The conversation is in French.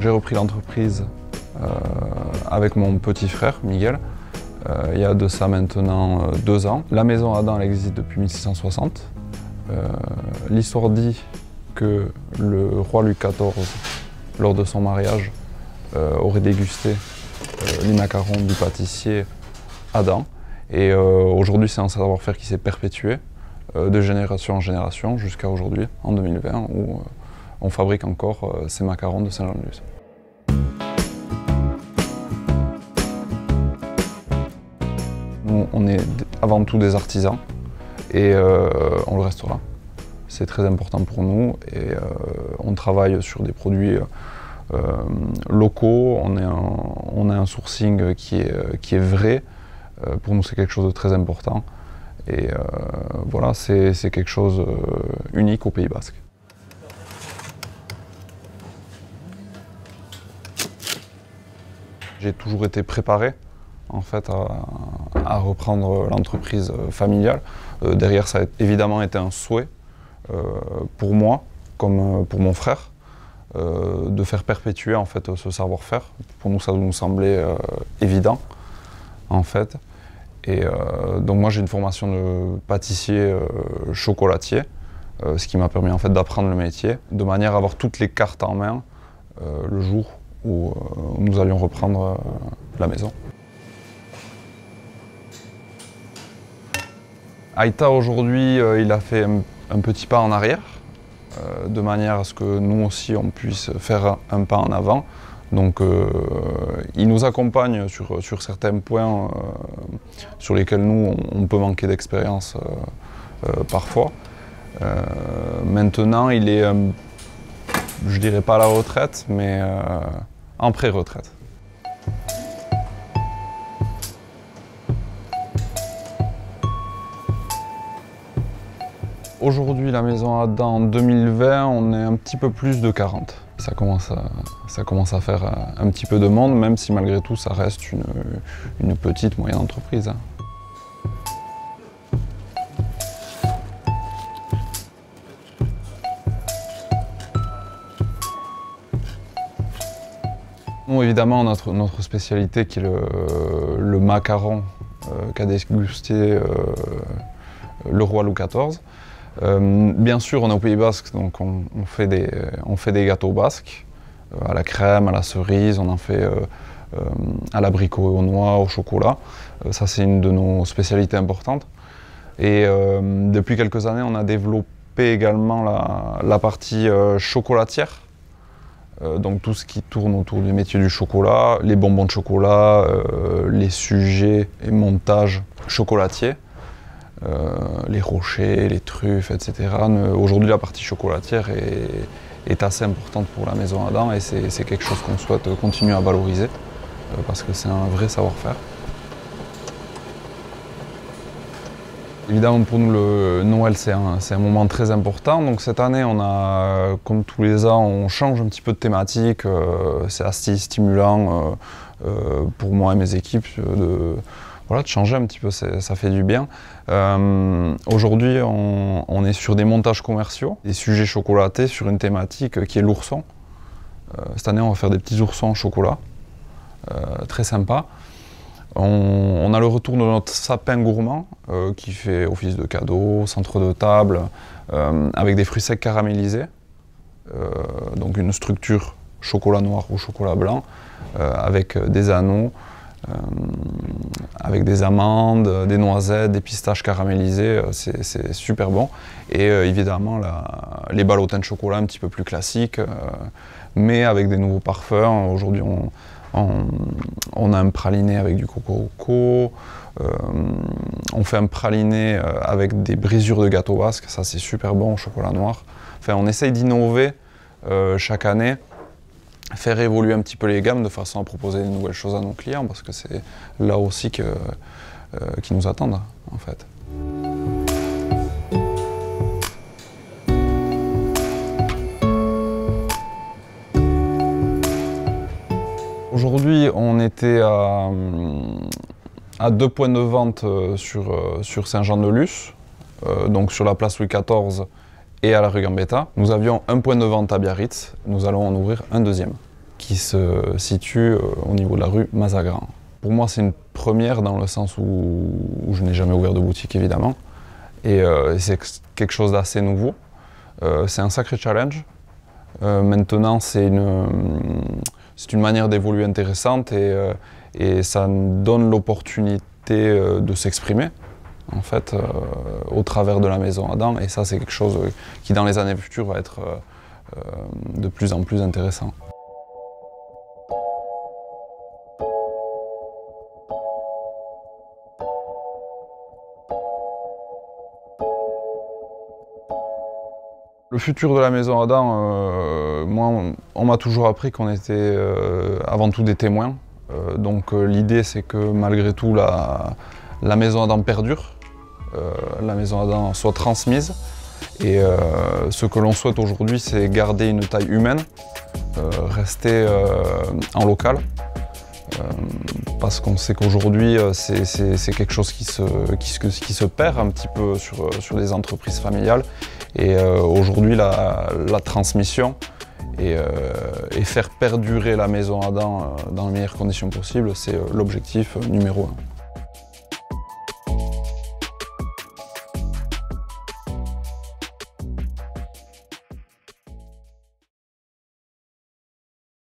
J'ai repris l'entreprise avec mon petit frère, Miguel, il y a de ça maintenant 2 ans. La maison Adam elle existe depuis 1660. L'histoire dit que le roi Louis XIV, lors de son mariage, aurait dégusté les macarons du pâtissier Adam. Et aujourd'hui, c'est un savoir-faire qui s'est perpétué de génération en génération jusqu'à aujourd'hui, en 2020, où on fabrique encore ces macarons de Saint-Jean-de-Luz. Nous, on est avant tout des artisans et on le restera. C'est très important pour nous et on travaille sur des produits locaux, on a un sourcing qui est vrai. Pour nous, c'est quelque chose de très important et voilà, c'est quelque chose unique au Pays Basque. J'ai toujours été préparé en fait, à reprendre l'entreprise familiale. Derrière, ça a évidemment été un souhait pour moi, comme pour mon frère, de faire perpétuer en fait, ce savoir-faire. Pour nous, ça nous semblait évident, en fait. Et donc moi, j'ai une formation de pâtissier chocolatier, ce qui m'a permis en fait, d'apprendre le métier, de manière à avoir toutes les cartes en main le jour où nous allions reprendre la maison. Aïta, aujourd'hui, il a fait un petit pas en arrière, de manière à ce que nous aussi, on puisse faire un pas en avant. Donc, il nous accompagne sur certains points sur lesquels nous, on peut manquer d'expérience parfois. Maintenant, il est, je dirais pas à la retraite, mais en pré-retraite. Aujourd'hui, la maison Adam, en 2020, on est un petit peu plus de 40. Ça commence à faire un petit peu de monde, même si malgré tout, ça reste une petite, moyenne entreprise. Nous, évidemment, notre spécialité qui est le macaron qu'a dégusté le roi Louis XIV. Bien sûr, on est au Pays Basque, donc on fait des gâteaux basques, à la crème, à la cerise, on en fait à l'abricot et aux noix, au chocolat. Ça, c'est une de nos spécialités importantes. Et depuis quelques années, on a développé également la partie chocolatière. Donc tout ce qui tourne autour du métier du chocolat, les bonbons de chocolat, les sujets et montages chocolatiers. Les rochers, les truffes, etc. Aujourd'hui, la partie chocolatière est assez importante pour la maison Adam et c'est quelque chose qu'on souhaite continuer à valoriser parce que c'est un vrai savoir-faire. Évidemment, pour nous, le Noël, c'est un moment très important. Donc cette année, on a, comme tous les ans, on change un petit peu de thématique. C'est assez stimulant pour moi et mes équipes de changer un petit peu, ça fait du bien. Aujourd'hui, on est sur des montages commerciaux, des sujets chocolatés sur une thématique qui est l'ourson. Cette année, on va faire des petits oursons en chocolat, très sympa. On a le retour de notre sapin gourmand qui fait office de cadeau, centre de table, avec des fruits secs caramélisés, donc une structure chocolat noir ou chocolat blanc, avec des anneaux. Avec des amandes, des noisettes, des pistaches caramélisées, c'est super bon. Et évidemment, les ballotins de chocolat un petit peu plus classiques, mais avec des nouveaux parfums. Aujourd'hui, on a un praliné avec du coco, on fait un praliné avec des brisures de gâteau basque, ça c'est super bon au chocolat noir. Enfin, on essaye d'innover chaque année, faire évoluer un petit peu les gammes de façon à proposer de nouvelles choses à nos clients parce que c'est là aussi qu'ils nous attendent en fait. Aujourd'hui, on était à 2 points de vente sur Saint-Jean-de-Luz, donc sur la place Louis XIV et à la rue Gambetta. Nous avions un point de vente à Biarritz, nous allons en ouvrir un deuxième. qui se situe au niveau de la rue Mazagran. Pour moi, c'est une première dans le sens où je n'ai jamais ouvert de boutique, évidemment. Et c'est quelque chose d'assez nouveau. C'est un sacré challenge. Maintenant, c'est une manière d'évoluer intéressante et ça donne l'opportunité de s'exprimer, en fait, au travers de la maison Adam. Et ça, c'est quelque chose qui, dans les années futures, va être de plus en plus intéressant. Le futur de la maison Adam, moi, on m'a toujours appris qu'on était avant tout des témoins. Donc l'idée, c'est que malgré tout, la maison Adam perdure, la maison Adam soit transmise. Et ce que l'on souhaite aujourd'hui, c'est garder une taille humaine, rester en local. Parce qu'on sait qu'aujourd'hui, c'est quelque chose qui se perd un petit peu sur des entreprises familiales. Et aujourd'hui, la transmission et faire perdurer la maison Adam dans les meilleures conditions possibles, c'est l'objectif numéro 1.